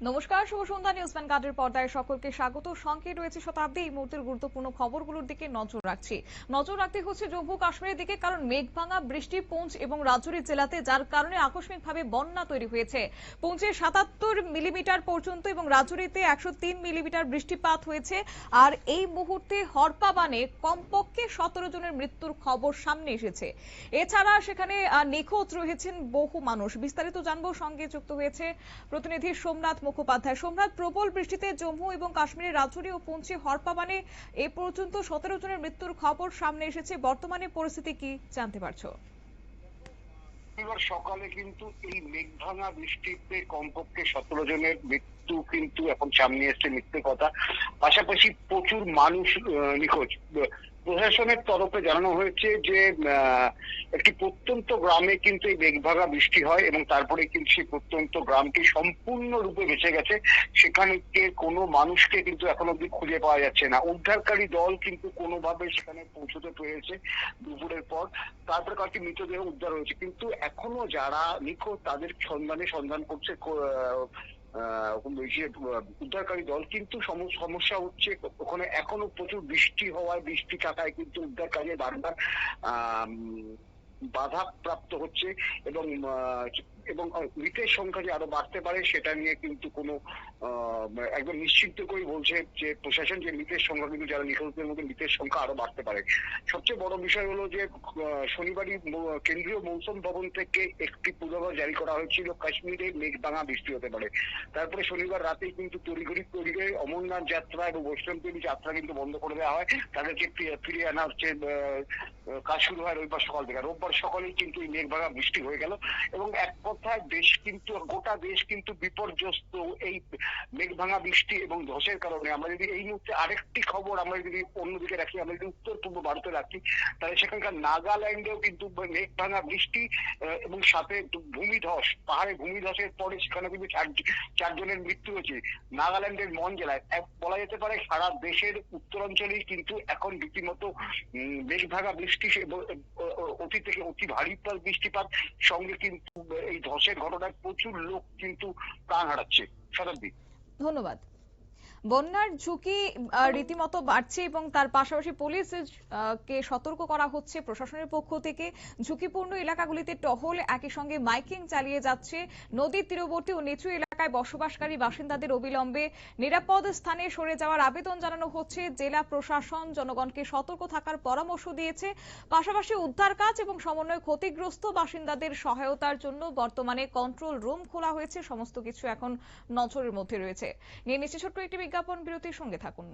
নমস্কার, শুভ সন্ধ্যা। নিউজ ভ্যানগার্ডের পর্দায় সকলকে স্বাগত। সঙ্গে রয়েছে শতাব্দী। এই মুহূর্তের গুরুত্বপূর্ণ খবরগুলোর দিকে নজর রাখতে হচ্ছে জম্মু কাশ্মীরের দিকে, কারণ মেঘভাঙা বৃষ্টি পুঞ্চ এবং রাজৌরি জেলাতে, যার কারণে আকস্মিকভাবে বন্যা তৈরি হয়েছে। পুঞ্চে 77 মিলিমিটার পর্যন্ত এবং রাজৌরিতে 103 মিলিমিটার বৃষ্টিপাত হয়েছে। আর এই মুহূর্তে হরপাবানে কমপক্ষে 17 জনের মৃত্যুর খবর সামনে এসেছে। এছাড়া সেখানে নিখোঁজ রয়েছেন বহু মানুষ। বিস্তারিত জানবো, সঙ্গে যুক্ত হয়েছে প্রতিনিধি সোমনাথ মুখোপাধ্যায়। সোমনাথ, প্রবল বৃষ্টিতে জম্মু এবং কাশ্মীরের রাজৌরি ও পুঞ্চে হরপাবানে এ পর্যন্ত 17 জনের মৃত্যুর খবর সামনে এসেছে। বর্তমানে পরিস্থিতি কি জানতে পারছো? এবার সকালে কিন্তু এই মেঘভাঙা বৃষ্টিতে কমপক্ষে 17 জনের মৃত্যু কিন্তু এখন সামনে এসছে, মৃত্যুর কথা। পাশাপাশি প্রচুর মানুষ নিখোঁজ। প্রশাসনের তরফে জানানো হয়েছে যে একটি প্রত্যন্ত গ্রামে কিন্তু এই মেঘভাঙা বৃষ্টি হয় এবং তারপরে কিন্তু সেই প্রত্যন্ত গ্রামটি সম্পূর্ণরূপে ভেসে গেছে। সেখানে কোনো মানুষকে কিন্তু এখন অব্দি খুঁজে পাওয়া যাচ্ছে না। উদ্ধারকারী দল কিন্তু কোনোভাবে সেখানে পৌঁছতে পেরেছে দুপুরের পর। তারপরে কয়েকটি মৃতদেহ উদ্ধার হয়েছে, কিন্তু এখনো যারা নিখোঁজ তাদের সন্ধান করছে উদ্ধারকারী দল। কিন্তু সমস্যা হচ্ছে ওখানে এখনো প্রচুর বৃষ্টি হওয়ায়, বৃষ্টি থাকায় কিন্তু উদ্ধার কাজে বারবার বাধা প্রাপ্ত হচ্ছে এবং মৃতের সংখ্যা যে আরো বাড়তে পারে সেটা নিয়ে কিন্তু কোনো একদম নিশ্চিত করে বলছে যে প্রশাসন, যে মৃতের সংখ্যা কিন্তু যারা নিখোঁজদের মধ্যে মৃতের সংখ্যা আরো বাড়তে পারে। সবচেয়ে বড় বিষয় হলো যে শনিবারই কেন্দ্রীয় মৌসুম ভবন থেকে একটি পূর্বাভাস জারি করা হয়েছিল কাশ্মীরে মেঘভাঙা বৃষ্টি হতে পারে। তারপরে শনিবার রাতেই কিন্তু তড়িঘড়ি অমরনাথ যাত্রা এবং বৈষ্ণবদেবী যাত্রা কিন্তু বন্ধ করে দেওয়া হয়। তাদেরকে ফিরিয়ে আনা হচ্ছে। কাজ শুরু হয় রবিবার সকাল থেকে। রোববার সকালেই কিন্তু এই মেঘভাঙা বৃষ্টি হয়ে গেল এবং এক কথায় গোটা দেশ কিন্তু বিপর্যস্ত এই মেঘভাঙা বৃষ্টি এবং ধসের কারণে। আমরা যদি এই মুহূর্তে আরেকটি খবর আমরা যদি অন্যদিকে রাখি, আমরা যদি উত্তর পূর্ব ভারতে রাখি, তাহলে সেখানকার নাগাল্যান্ডেও কিন্তু মেঘভাঙা বৃষ্টি এবং সাথে ভূমিধস, পাহাড়ে ভূমিধসের পরে সেখানে কিন্তু 4 জনের মৃত্যু হয়েছে। নাগাল্যান্ডের মন জেলায় বলা যেতে পারে সারা দেশের উত্তরাঞ্চলেই কিন্তু এখন রীতিমতো মেঘভাঙা বৃষ্টি, অতি থেকে অতি ভারী বৃষ্টিপাত সঙ্গে কিন্তু এই ধসের ঘটনায় প্রচুর লোক কিন্তু প্রাণ হারাচ্ছে। শতাব্দী, ধন্যবাদ। বন্যার ঝুঁকি রীতিমতো বাড়ছে এবং তার পাশাপাশি পুলিশ কে সতর্ক করা হচ্ছে প্রশাসনের পক্ষ থেকে। ঝুঁকিপূর্ণ এলাকাগুলিতে টহল, একই সঙ্গে মাইকিং চালিয়ে যাচ্ছে। নদীর তীরবর্তী ও নিচু এলাকায় বসবাসকারী বাসিন্দাদের অবিলম্বে নিরাপদ স্থানে সরে যাওয়ার আবেদন জানানো হচ্ছে। জেলা প্রশাসন জনগণকে সতর্ক থাকার পরামর্শ দিয়েছে। পাশাপাশি উদ্ধার কাজ এবং সমন্বয় ক্ষতিগ্রস্ত বাসিন্দাদের সহায়তার জন্য বর্তমানে কন্ট্রোল রুম খোলা হয়েছে। সমস্ত কিছু এখন নজরের মধ্যে রয়েছে। নিয়ে নিচ্ছে ছোট্ট একটি বিজ্ঞাপন বিরতির, সঙ্গে থাকুন।